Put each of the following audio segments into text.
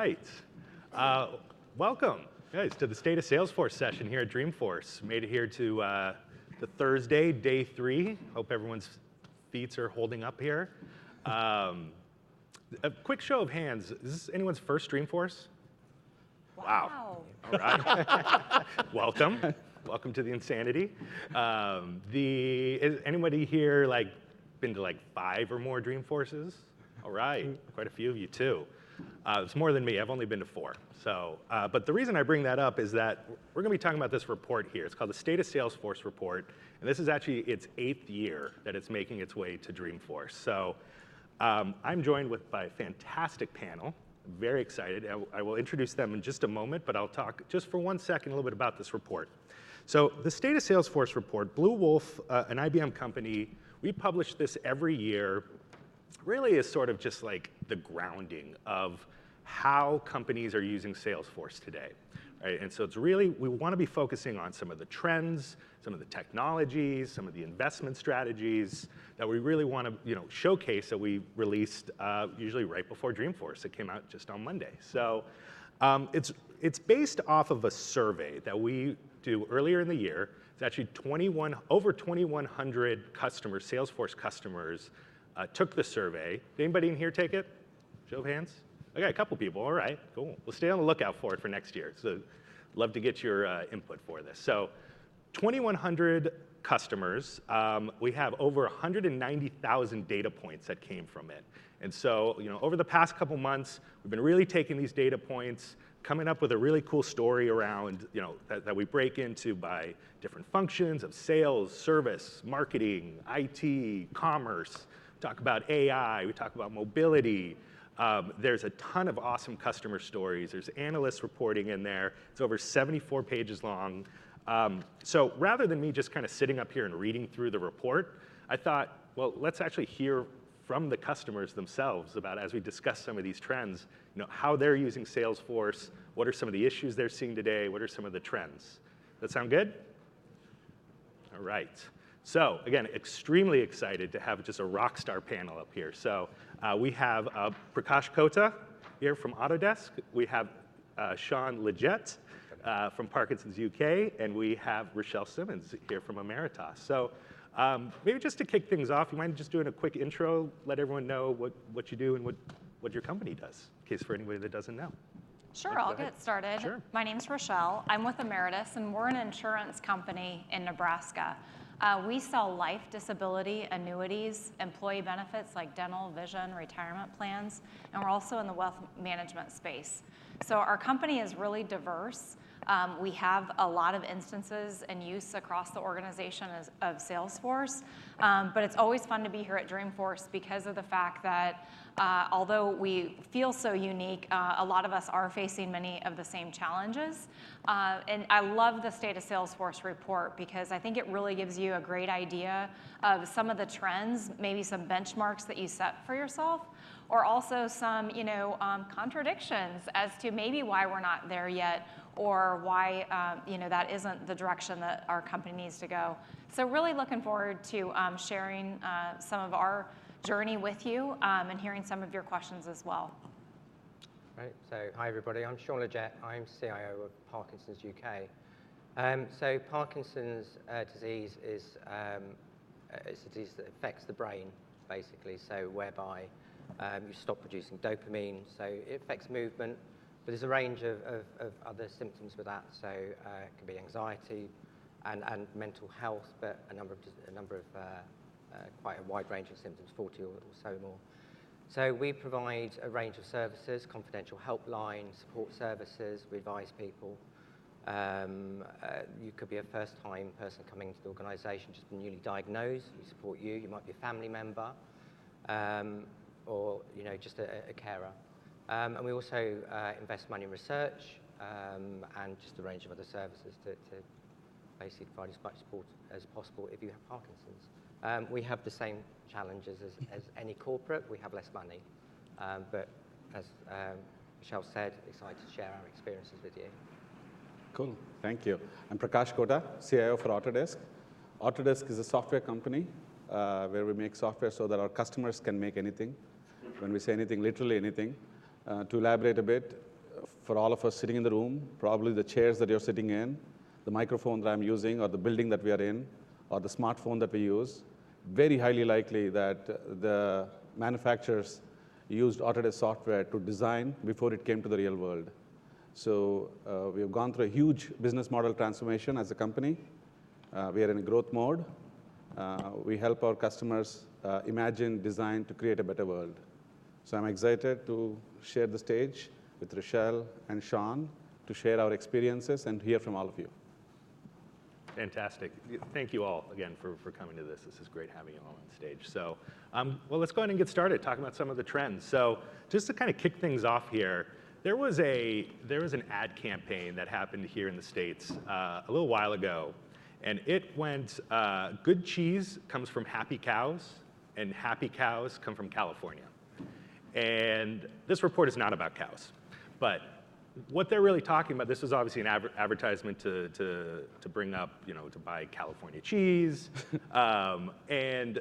right. Welcome, guys, to the State of Salesforce session here at Dreamforce. Made it here to the Thursday, day 3. Hope everyone's feet are holding up here. A quick show of hands. Is this anyone's first Dreamforce? Wow. All right. Welcome. Welcome to the insanity. Is anybody here been to 5 or more Dreamforces? All right. Quite a few of you too. It's more than me. I've only been to 4. So, but the reason I bring that up is that we're going to be talking about this report here. It's called the State of Salesforce report, and this is actually its 8th year that it's making its way to Dreamforce. So, I'm joined by a fantastic panel. I'm very excited. I will introduce them in just a moment, but I'll talk just for 1 second a little bit about this report. So, the State of Salesforce report, Bluewolf, an IBM company, we publish this every year. Really is sort of just like the grounding of how companies are using Salesforce today, right? And so it's really, we want to be focusing on some of the trends, some of the technologies, some of the investment strategies that we really want to, showcase that we released usually right before Dreamforce. It came out just on Monday. So it's based off of a survey that we do earlier in the year. It's actually over 2,100 customers, Salesforce customers, took the survey. Did anybody in here take it? Show of hands. Okay, a couple people. All right, cool. We'll stay on the lookout for it for next year. So love to get your input for this. So 2,100 customers. We have over 190,000 data points that came from it. And so over the past couple months, we've been really taking these data points, coming up with a really cool story around that we break into by different functions of sales, service, marketing, IT, commerce. We talk about AI, we talk about mobility. There's a ton of awesome customer stories. There's analyst reporting in there. It's over 74 pages long. So rather than me just kind of sitting up here and reading through the report, I thought, well, let's actually hear from the customers themselves about, as we discuss some of these trends, how they're using Salesforce, what are some of the issues they're seeing today, what are some of the trends. Does that sound good? All right. So again, extremely excited to have just a rock star panel up here. So we have Prakash Kota here from Autodesk. We have Sean Leggett from Parkinson's UK, and we have Rochelle Simmons here from Emeritus. So maybe just to kick things off, you mind just doing a quick intro, let everyone know what you do and what your company does, in case for anybody that doesn't know. Sure, I'll get started. Sure. My name's Rochelle. I'm with Emeritus, and we're an insurance company in Nebraska. We sell life, disability, annuities, employee benefits like dental, vision, retirement plans, and we're also in the wealth management space. So our company is really diverse. We have a lot of instances and use across the organization of Salesforce, but it's always fun to be here at Dreamforce because of the fact that although we feel so unique, a lot of us are facing many of the same challenges. And I love the State of Salesforce report because I think it really gives you a great idea of some of the trends, maybe some benchmarks that you set for yourself, or also some contradictions as to maybe why we're not there yet, or why that isn't the direction that our company needs to go. So really looking forward to sharing some of our journey with you and hearing some of your questions as well. Right, so hi everybody, I'm Sean Leggett, I'm CIO of Parkinson's UK. So Parkinson's disease is it's a disease that affects the brain, basically, so whereby you stop producing dopamine, so it affects movement, but there's a range of other symptoms with that, so it can be anxiety and mental health, but a number of quite a wide range of symptoms, 40 or so more. So we provide a range of services, confidential helpline, support services, we advise people. You could be a first-time person coming into the organization, just been newly diagnosed, we support you. You might be a family member, or just a carer. And we also invest money in research and just a range of other services to basically provide as much support as possible if you have Parkinson's. We have the same challenges as any corporate. We have less money, but as Michelle said, excited to share our experiences with you. Cool, thank you. I'm Prakash Kota, CIO for Autodesk. Autodesk is a software company where we make software so that our customers can make anything. When we say anything, literally anything. To elaborate a bit, for all of us sitting in the room, probably the chairs that you're sitting in, the microphone that I'm using, or the building that we are in, or the smartphone that we use, very highly likely that the manufacturers used Autodesk software to design before it came to the real world. So we have gone through a huge business model transformation as a company. We are in a growth mode. We help our customers imagine, design to create a better world. So I'm excited to share the stage with Rochelle and Sean to share our experiences and hear from all of you. Fantastic. Thank you all again for coming to this. This is great having you all on stage. So, well, let's go ahead and get started talking about some of the trends. So just to kind of kick things off here, there was an ad campaign that happened here in the States a little while ago. And it went, good cheese comes from happy cows, and happy cows come from California. And this report is not about cows. But what they're really talking about, this was obviously an advertisement to bring up, to buy California cheese. And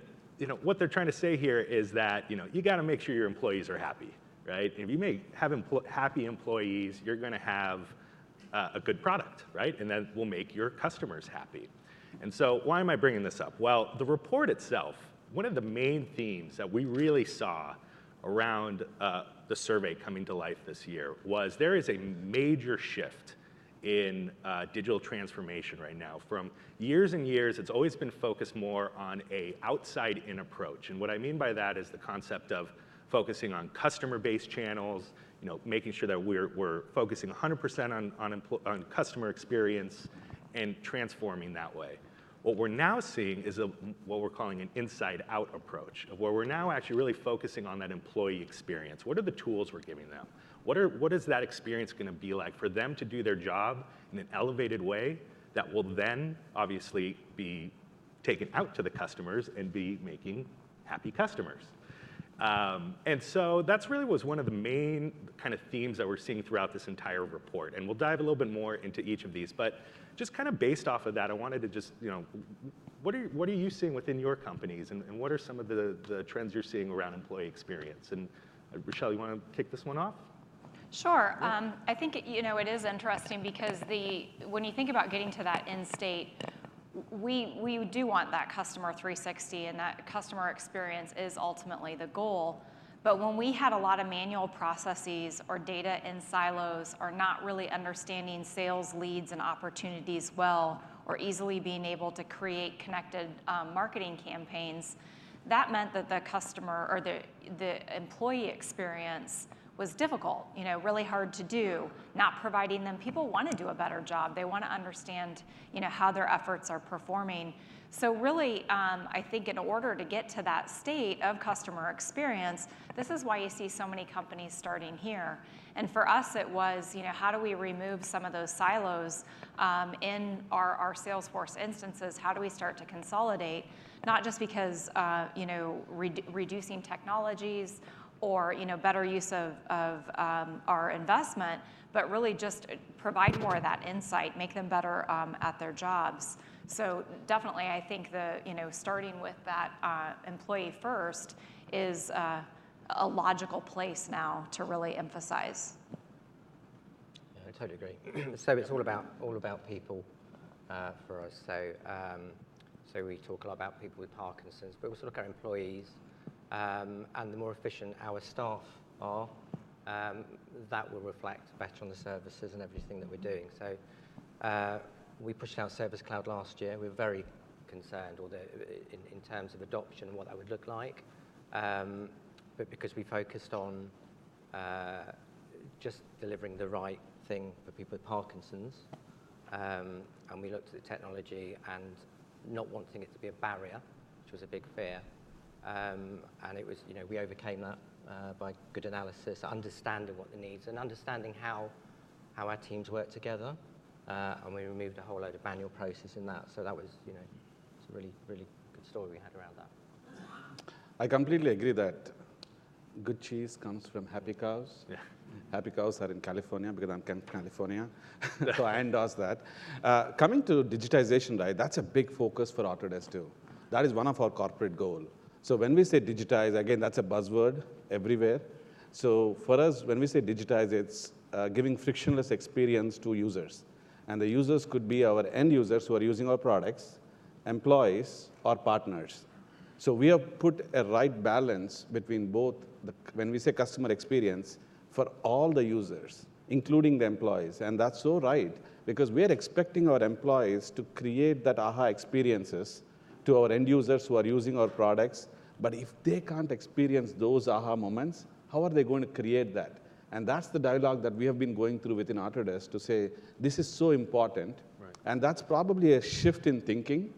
what they're trying to say here is that you got to make sure your employees are happy, right? If you have happy employees, you're going to have a good product, right? And that will make your customers happy. And so why am I bringing this up? Well, the report itself, one of the main themes that we really saw around the survey coming to life this year was there is a major shift in digital transformation right now. From years and years, it's always been focused more on a outside-in approach. And what I mean by that is the concept of focusing on customer-based channels, making sure that we're focusing 100% on customer experience and transforming that way. What we're now seeing is what we're calling an inside-out approach, where we're now actually really focusing on that employee experience. What are the tools we're giving them? What is that experience going to be like for them to do their job in an elevated way that will then obviously be taken out to the customers and be making happy customers? And so that's really was one of the main kind of themes that we're seeing throughout this entire report. And we'll dive a little bit more into each of these. But just kind of based off of that, I wanted to just, what are you seeing within your companies? And what are some of the trends you're seeing around employee experience? And Rochelle, you want to kick this one off? Sure. I think it is interesting because when you think about getting to that end state, we do want that customer 360, and that customer experience is ultimately the goal. But when we had a lot of manual processes or data in silos, or not really understanding sales leads and opportunities well, or easily being able to create connected marketing campaigns, that meant that the customer or the employee experience was difficult, really hard to do, not providing them. People want to do a better job. They want to understand, how their efforts are performing. So really, I think in order to get to that state of customer experience, this is why you see so many companies starting here. And for us, it was, how do we remove some of those silos in our Salesforce instances? How do we start to consolidate? Not just because, reducing technologies or better use of our investment, but really just provide more of that insight, make them better at their jobs. So definitely, I think starting with that employee first is a logical place now to really emphasize. Yeah, I totally agree. So it's all about people for us. So we talk a lot about people with Parkinson's, but we also look at our employees. And the more efficient our staff are, that will reflect better on the services and everything that we're doing. So we pushed out Service Cloud last year. We were very concerned in terms of adoption and what that would look like. But because we focused on just delivering the right thing for people with Parkinson's, and we looked at the technology and not wanting it to be a barrier, which was a big fear. And it was, we overcame that by good analysis, understanding what the needs, and understanding how our teams work together. And we removed a whole load of manual process in that. So that was, it's a really, really good story we had around that. I completely agree that good cheese comes from happy cows. Yeah. Happy cows are in California because I'm from California, so I endorse that. Coming to digitization, right, that's a big focus for Autodesk too. That is one of our corporate goals. So when we say digitize, again, that's a buzzword everywhere. So for us, when we say digitize, it's giving frictionless experience to users. And the users could be our end users who are using our products, employees, or partners. So we have put a right balance between both, when we say customer experience, for all the users, including the employees. And that's so right, because we are expecting our employees to create that aha experiences to our end users who are using our products. But if they can't experience those aha moments, how are they going to create that? And that's the dialogue that we have been going through within Autodesk to say, this is so important. Right. And that's probably a shift in thinking,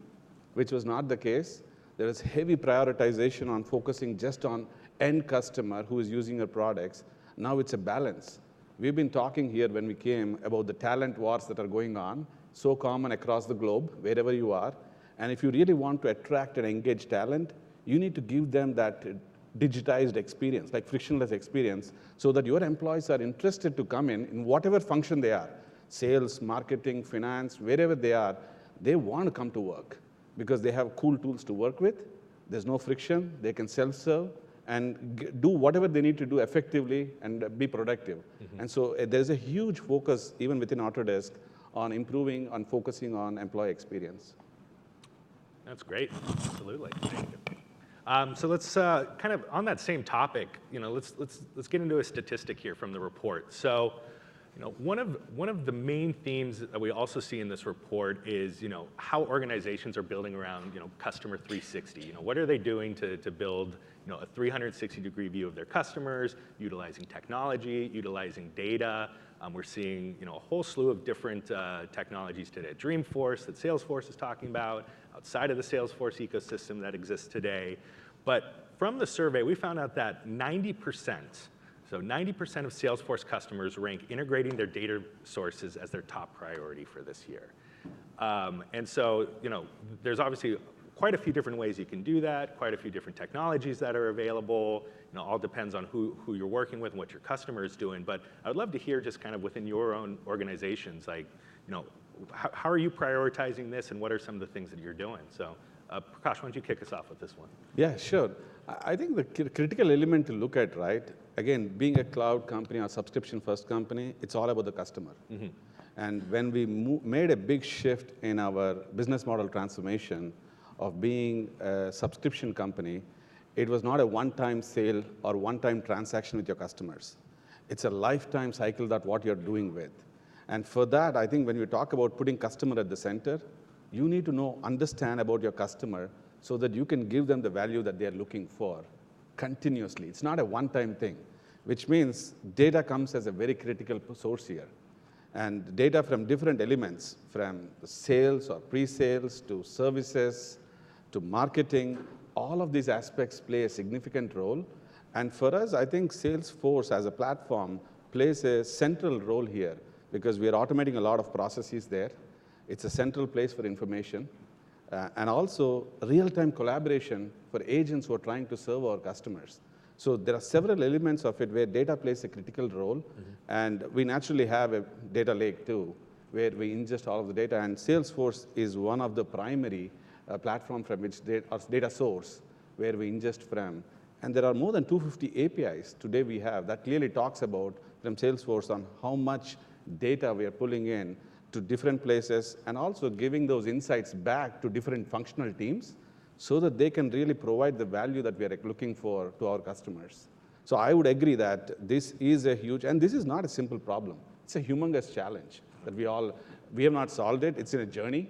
which was not the case. There is heavy prioritization on focusing just on end customer who is using your products. Now it's a balance. We've been talking here when we came about the talent wars that are going on, so common across the globe, wherever you are. And if you really want to attract and engage talent, you need to give them that digitized experience, like frictionless experience, so that your employees are interested to come in whatever function they are, sales, marketing, finance, wherever they are, they want to come to work because they have cool tools to work with. There's no friction. They can self-serve and do whatever they need to do effectively and be productive. Mm-hmm. And so there's a huge focus, even within Autodesk, on improving, on focusing on employee experience. That's great. Absolutely. Thank you. So let's kind of on that same topic. Let's get into a statistic here from the report. So, one of the main themes that we also see in this report is how organizations are building around customer 360. What are they doing to build a 360-degree view of their customers, utilizing technology, utilizing data. We're seeing a whole slew of different technologies today. Dreamforce that Salesforce is talking about, outside of the Salesforce ecosystem that exists today. But from the survey, we found out that 90%, so 90% of Salesforce customers rank integrating their data sources as their top priority for this year. And so, there's obviously quite a few different ways you can do that, quite a few different technologies that are available. All depends on who you're working with and what your customer is doing. But I would love to hear just kind of within your own organizations, like, how are you prioritizing this and what are some of the things that you're doing? So Prakash, why don't you kick us off with this one? Yeah, sure. I think the critical element to look at, right, again, being a cloud company or subscription-first company, it's all about the customer. Mm-hmm. And when we made a big shift in our business model transformation of being a subscription company, it was not a one-time sale or one-time transaction with your customers. It's a lifetime cycle that what you're doing with. And for that, I think when we talk about putting customer at the center, you need to understand about your customer so that you can give them the value that they're looking for continuously. It's not a one-time thing, which means data comes as a very critical source here. And data from different elements, from sales or pre-sales to services to marketing, all of these aspects play a significant role. And for us, I think Salesforce as a platform plays a central role here because we are automating a lot of processes there. It's a central place for information. And also real-time collaboration for agents who are trying to serve our customers. So there are several elements of it where data plays a critical role. Mm-hmm. And we naturally have a data lake too, where we ingest all of the data. And Salesforce is one of the primary platform from which data source where we ingest from. And there are more than 250 APIs today we have that clearly talks about from Salesforce on how much data we are pulling in to different places and also giving those insights back to different functional teams so that they can really provide the value that we are looking for to our customers. So I would agree that this is a huge, and this is not a simple problem. It's a humongous challenge that we have not solved it. It's in a journey.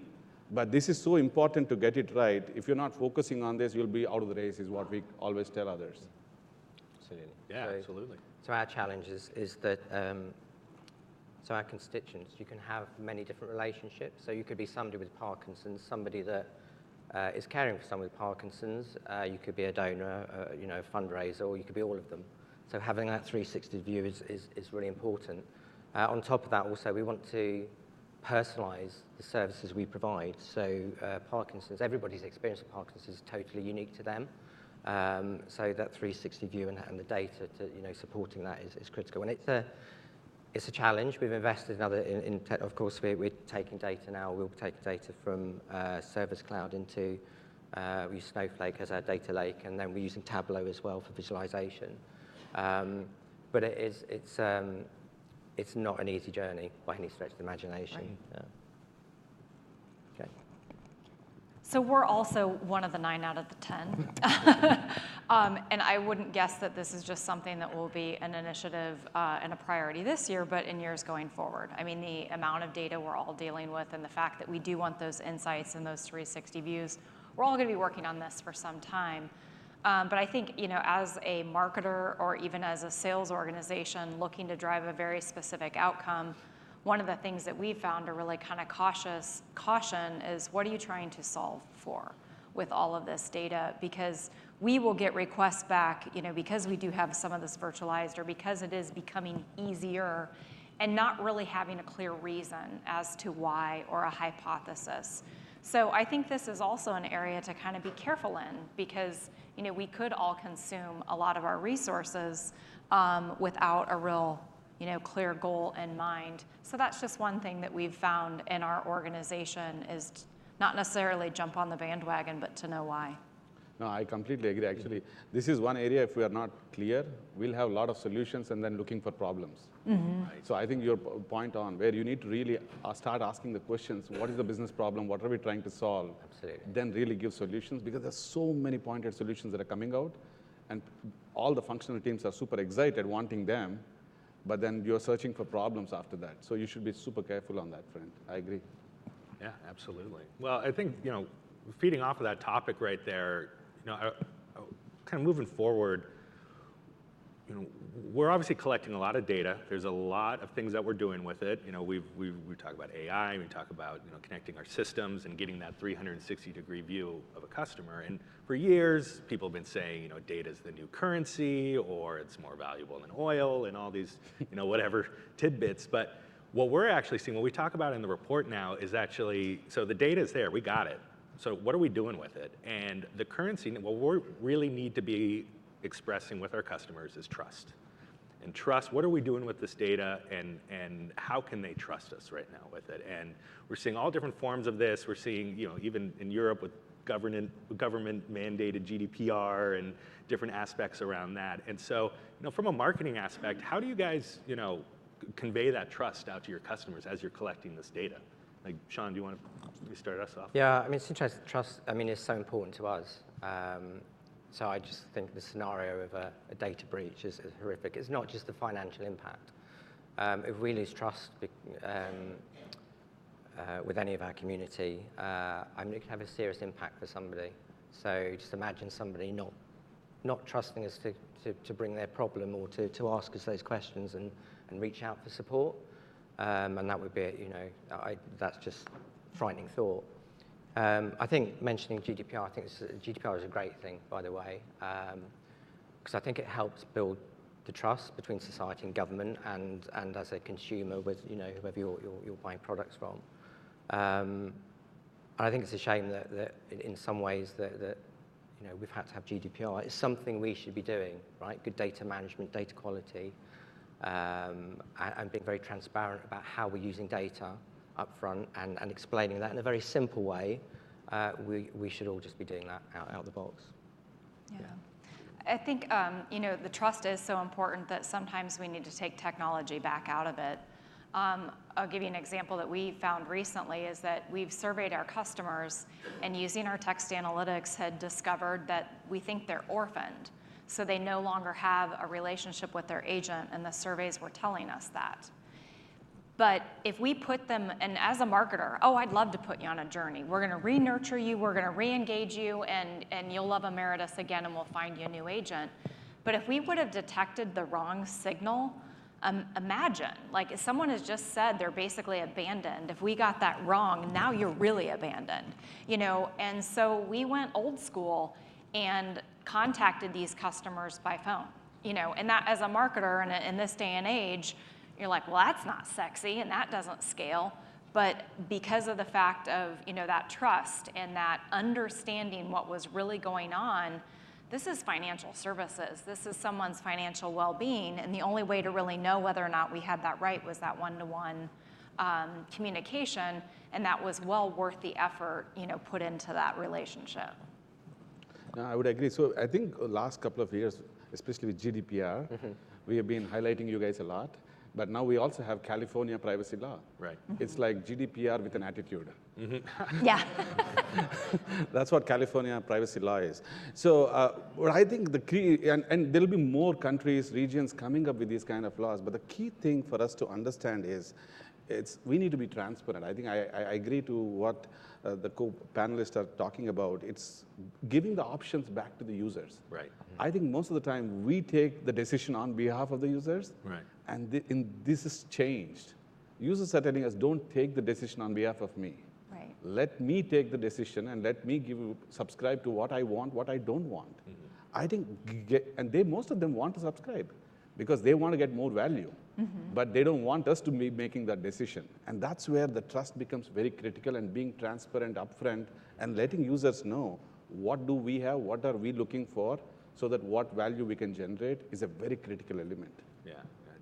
But this is so important to get it right. If you're not focusing on this, you'll be out of the race, is what we always tell others. Absolutely. Yeah, absolutely. So our challenge is that, so our constituents, you can have many different relationships. So you could be somebody with Parkinson's, somebody that is caring for someone with Parkinson's. You could be a donor, a fundraiser, or you could be all of them. So having that 360 view is really important. On top of that, also, we want to personalize the services we provide. So Parkinson's, everybody's experience of Parkinson's is totally unique to them. So that 360 view and the data to supporting that is critical. And it's a challenge. We've invested in tech. Of course, we're taking data now. We'll take data from Service Cloud into we use Snowflake as our data lake, and then we're using Tableau as well for visualization. but it's not an easy journey by any stretch of the imagination. Right. Yeah. Okay. So we're also one of the 9 out of the 10. And I wouldn't guess that this is just something that will be an initiative and a priority this year, but in years going forward. I mean, the amount of data we're all dealing with and the fact that we do want those insights and those 360 views, we're all going to be working on this for some time. But I think, as a marketer or even as a sales organization looking to drive a very specific outcome, one of the things that we found to really kind of caution is, what are you trying to solve for with all of this data? Because we will get requests back, because we do have some of this virtualized, or because it is becoming easier, and not really having a clear reason as to why or a hypothesis. So I think this is also an area to kind of be careful in, because we could all consume a lot of our resources without a real clear goal in mind. So that's just one thing that we've found in our organization, is not necessarily jump on the bandwagon, but to know why. No, I completely agree. Actually, this is one area, if we are not clear, we'll have a lot of solutions and then looking for problems. Mm-hmm. Right. So I think your point on where you need to really start asking the questions, what is the business problem, what are we trying to solve? Absolutely. Then really give solutions, because there's so many pointed solutions that are coming out, and all the functional teams are super excited wanting them, but then you're searching for problems after that. So you should be super careful on that front. I agree. Yeah, absolutely. Well, I think, feeding off of that topic right there, kind of moving forward, we're obviously collecting a lot of data. There's a lot of things that we're doing with it. We talk about AI, we talk about connecting our systems and getting that 360-degree view of a customer. And for years, people have been saying, data is the new currency, or it's more valuable than oil, and all these, whatever tidbits. But what we're actually seeing, what we talk about in the report now, is actually, so the data is there, we got it. So what are we doing with it? And the currency, what we really need to be expressing with our customers is trust. And trust, what are we doing with this data, and how can they trust us right now with it? And we're seeing all different forms of this. We're seeing, even in Europe with government mandated GDPR and different aspects around that. And so, from a marketing aspect, how do you guys, convey that trust out to your customers as you're collecting this data? Like, Sean, do you want to start us off? Yeah, it's interesting. Trust, is so important to us. So I just think the scenario of a data breach is horrific. It's not just the financial impact. If we lose trust with any of our community, it can have a serious impact for somebody. So just imagine somebody not trusting us to bring their problem, or to ask us those questions and reach out for support. And that would be, that's just a frightening thought. I think mentioning GDPR, GDPR is a great thing, by the way, because I think it helps build the trust between society and government, and as a consumer with whoever you're buying products from. And I think it's a shame that in some ways that we've had to have GDPR. It's something we should be doing, right? Good data management, data quality, and being very transparent about how we're using data up front, and explaining that in a very simple way. We should all just be doing that out of the box. Yeah. I think, the trust is so important that sometimes we need to take technology back out of it. I'll give you an example that we found recently, is that we've surveyed our customers, and using our text analytics had discovered that we think they're orphaned. So they no longer have a relationship with their agent, and the surveys were telling us that. But if we put them, and as a marketer, I'd love to put you on a journey. We're going to re-nurture you, we're going to re-engage you, and you'll love Emeritus again, and we'll find you a new agent. But if we would have detected the wrong signal, imagine, like, if someone has just said they're basically abandoned, if we got that wrong, now you're really abandoned. And so we went old school and contacted these customers by phone. And that, as a marketer in this day and age, you're like, well, that's not sexy, and that doesn't scale. But because of the fact of, that trust and that understanding what was really going on, this is financial services. This is someone's financial well-being, and the only way to really know whether or not we had that right was that one-to-one communication, and that was well worth the effort, put into that relationship. No, I would agree. So I think last couple of years, especially with GDPR, We have been highlighting you guys a lot, but now we also have California privacy law. Right. It's like GDPR with an attitude. Yeah. That's what California privacy law is. So what I think the key, and there'll be more countries, regions coming up with these kind of laws, but the key thing for us to understand is we need to be transparent. I think I agree to what the co-panelists are talking about. It's giving the options back to the users. Right. I think most of the time we take the decision on behalf of the users, Right. and this is changed. Users are telling us, don't take the decision on behalf of me. Right. Let me take the decision and let me subscribe to what I want, what I don't want. I think, most of them want to subscribe because they want to get more value, but they don't want us to be making that decision. And that's where the trust becomes very critical, and being transparent upfront and letting users know what do we have, what are we looking for, so that what value we can generate is a very critical element. Yeah,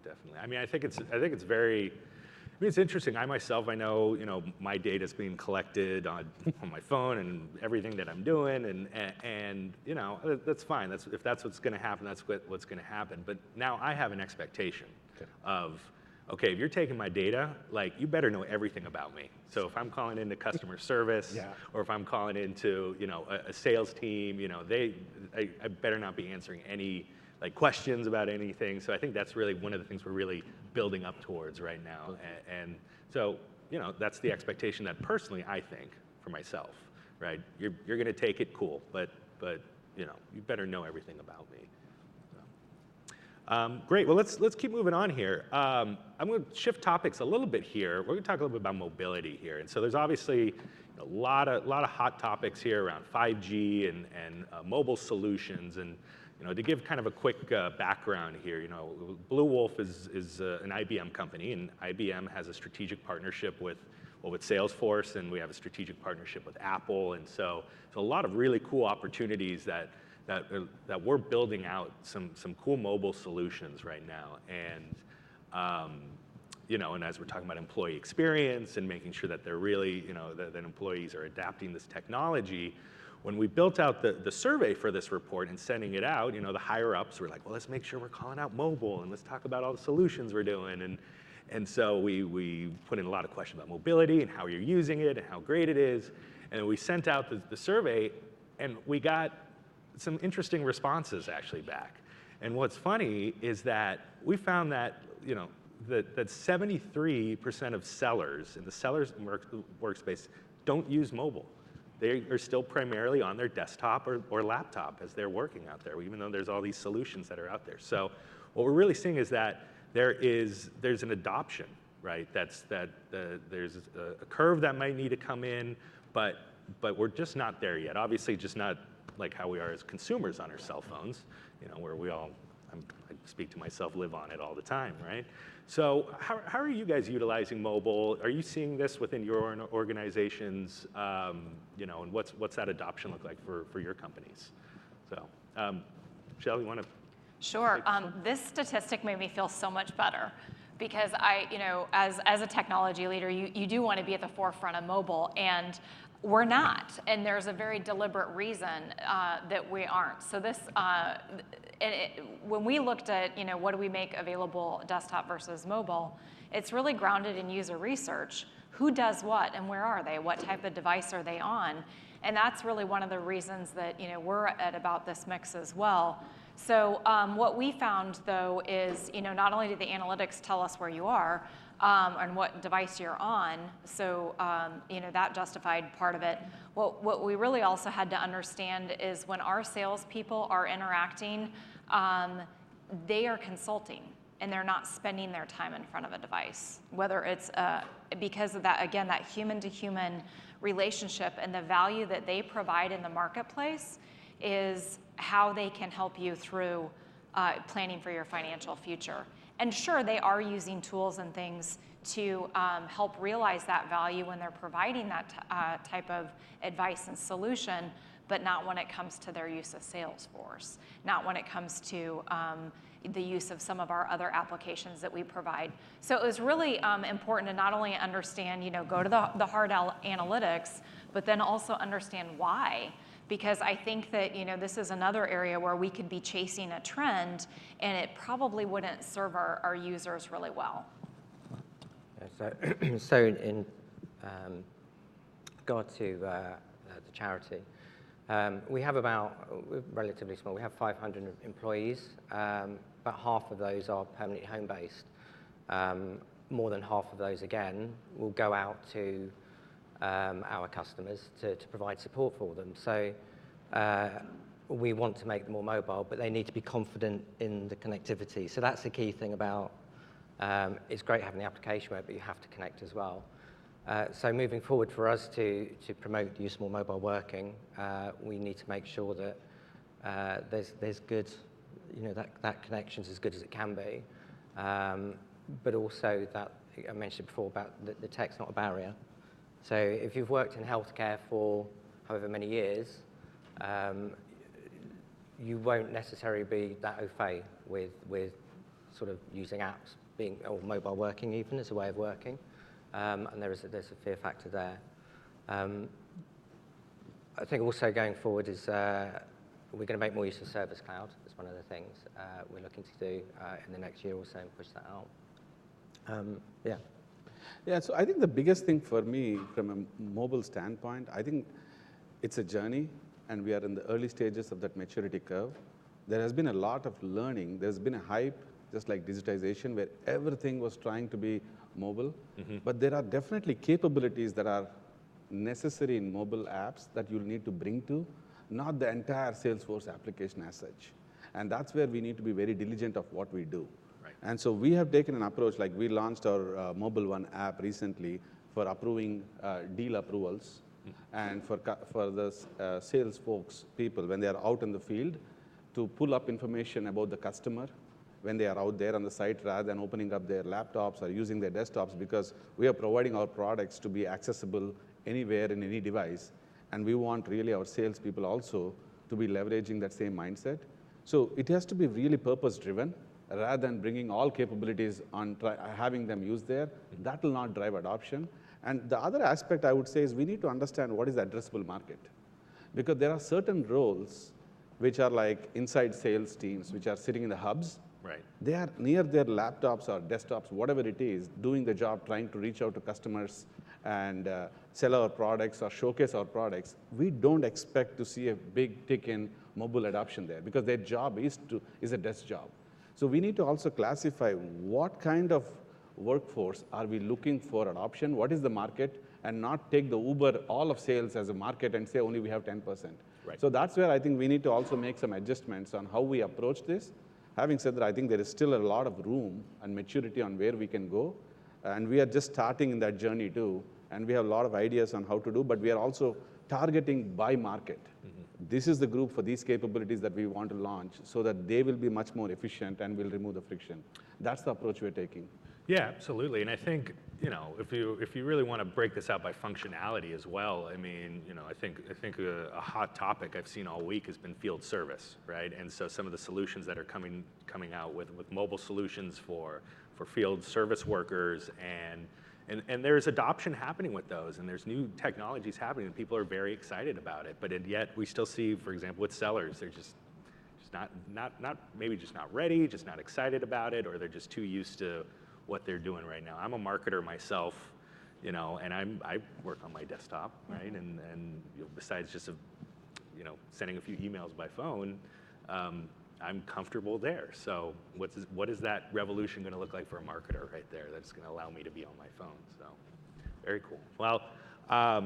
definitely. I mean, I think it's very. I mean, it's interesting. I myself, I know, my data is being collected on my phone and everything that I'm doing, and that's fine. If that's what's going to happen, that's what's going to happen. But now I have an expectation of, okay, if you're taking my data, like, you better know everything about me. So if I'm calling into customer service, or if I'm calling into a sales team, I better not be answering any questions about anything. So I think that's really one of the things we're really building up towards right now. And so, that's the expectation that personally I think for myself, right? You're going to take it, cool, but you better know everything about me. So, great. Well, let's keep moving on here. I'm going to shift topics a little bit here. We're going to talk a little bit about mobility here. And so there's obviously a lot of hot topics here around 5G and mobile solutions. And to give kind of a quick background here, Bluewolf is an IBM company, and IBM has a strategic partnership with Salesforce, and we have a strategic partnership with Apple, and so a lot of really cool opportunities that we're building out some cool mobile solutions right now, and and as we're talking about employee experience and making sure that they're really that employees are adapting this technology. When we built out the survey for this report and sending it out, the higher ups were like, well, let's make sure we're calling out mobile, and let's talk about all the solutions we're doing. And so we put in a lot of questions about mobility and how you're using it and how great it is. And then we sent out the survey, and we got some interesting responses actually back. And what's funny is that we found that, that 73% of sellers in the sellers workspace don't use mobile. They are still primarily on their desktop or laptop as they're working out there, even though there's all these solutions that are out there. So what we're really seeing is that there's an adoption, right? There's a curve that might need to come in, but we're just not there yet. Obviously, just not like how we are as consumers on our cell phones, where we all, I speak to myself, live on it all the time, right? So how are you guys utilizing mobile? Are you seeing this within your organizations? And what's that adoption look like for your companies? So, Michelle, you want to? Sure. This statistic made me feel so much better because as a technology leader, you do want to be at the forefront of mobile, and we're not. And there's a very deliberate reason that we aren't. So this, when we looked at, what do we make available desktop versus mobile, it's really grounded in user research. Who does what and where are they? What type of device are they on? And that's really one of the reasons that, we're at about this mix as well. So what we found, though, is, not only do the analytics tell us where you are and what device you're on, so, that justified part of it. What we really also had to understand is when our salespeople are interacting, they are consulting, and they're not spending their time in front of a device, whether it's because of that, again, that human-to-human relationship and the value that they provide in the marketplace is how they can help you through planning for your financial future. And sure, they are using tools and things to help realize that value when they're providing that type of advice and solution, but not when it comes to their use of Salesforce, not when it comes to the use of some of our other applications that we provide. So it was really important to not only understand, go to the hard analytics, but then also understand why. because I think that, this is another area where we could be chasing a trend, and it probably wouldn't serve our users really well. Yeah, so in regard to the charity, we're relatively small. We have 500 employees. About half of those are permanently home-based. More than half of those, again, will go out to our customers to provide support for them. So we want to make them more mobile, but they need to be confident in the connectivity. So that's the key thing about, it's great having the application web, but you have to connect as well. So moving forward, for us to promote the use of more mobile working, we need to make sure that there's good, that connection's as good as it can be. But also that, I mentioned before about the tech's not a barrier. So if you've worked in healthcare for however many years, you won't necessarily be that au fait with sort of using apps, or mobile working even as a way of working. And there's a fear factor there. I think also going forward is we're going to make more use of Service Cloud. That's one of the things we're looking to do in the next year or so and push that out. Yeah. Yeah, so I think the biggest thing for me from a mobile standpoint, I think it's a journey, and we are in the early stages of that maturity curve. There has been a lot of learning. There's been a hype, just like digitization, where everything was trying to be mobile. But there are definitely capabilities that are necessary in mobile apps that you'll need to bring to, not the entire Salesforce application as such. And that's where we need to be very diligent of what we do. Right. And so we have taken an approach, like we launched our Mobile One app recently for approving deal approvals, and for the sales folks, people, when they are out in the field, to pull up information about the customer when they are out there on the site, rather than opening up their laptops or using their desktops, because we are providing our products to be accessible anywhere in any device. And we want really our salespeople also to be leveraging that same mindset. So it has to be really purpose-driven, rather than bringing all capabilities on having them use there. That will not drive adoption. And the other aspect I would say is we need to understand what is the addressable market. Because there are certain roles which are like inside sales teams, which are sitting in the hubs. Right. They are near their laptops or desktops, whatever it is, doing the job, trying to reach out to customers and sell our products or showcase our products. We don't expect to see a big tick in mobile adoption there, because their job is a desk job. So we need to also classify what kind of workforce are we looking for adoption, what is the market, and not take the Uber all of sales as a market and say only we have 10%. Right. So that's where I think we need to also make some adjustments on how we approach this. Having said that, I think there is still a lot of room and maturity on where we can go. And we are just starting in that journey too. And we have a lot of ideas on how to do, but we are also targeting by market. This is the group for these capabilities that we want to launch, so that they will be much more efficient and will remove the friction. That's the approach we're taking. Yeah, absolutely. And I think, if you really want to break this out by functionality as well, I mean, I think a hot topic I've seen all week has been field service, right? And so some of the solutions that are coming out with mobile solutions for field service workers, and there's adoption happening with those, and there's new technologies happening, and people are very excited about it. But yet we still see, for example, with sellers, they're just not ready, just not excited about it, or they're just too used to what they're doing right now. I'm a marketer myself, and I work on my desktop, right? And besides just sending a few emails by phone, I'm comfortable there. So what is that revolution going to look like for a marketer right there that's going to allow me to be on my phone? So very cool. Well, I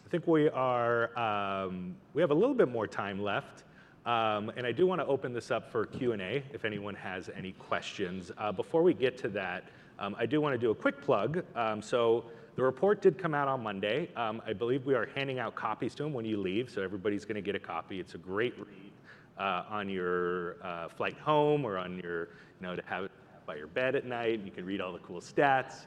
think we have a little bit more time left. And I do want to open this up for Q&A if anyone has any questions. Before we get to that, I do want to do a quick plug. So the report did come out on Monday. I believe we are handing out copies to them when you leave, so everybody's going to get a copy. It's a great read on your flight home, or on your, to have it by your bed at night. You can read all the cool stats.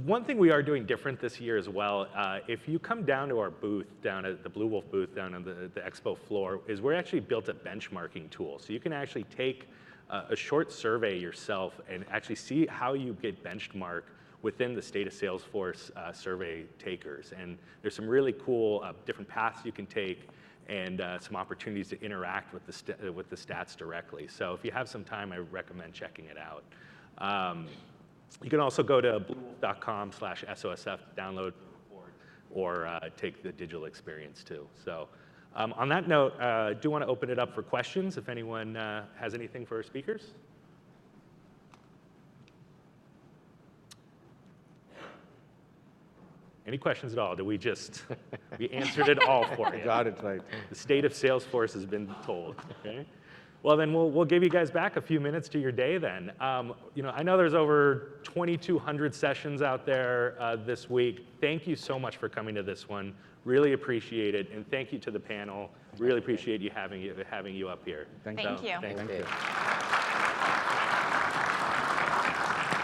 One thing we are doing different this year as well, if you come down to our booth, down at the Bluewolf booth, down on the expo floor, is we're actually built a benchmarking tool. So you can actually take a short survey yourself and actually see how you get benchmarked within the State of Salesforce survey takers. And there's some really cool different paths you can take and some opportunities to interact with the stats directly. So if you have some time, I recommend checking it out. You can also go to bluewolf.com/SOSF to download the report or take the digital experience too. So on that note, I do want to open it up for questions if anyone has anything for our speakers. Any questions at all? Did we answered it all for you? Got it right. The state of Salesforce has been told. Okay. Well, then we'll give you guys back a few minutes to your day then. I know there's over 2,200 sessions out there this week. Thank you so much for coming to this one. Really appreciate it. And thank you to the panel. Really appreciate having you up here. Thank you. Thank Thank you. you.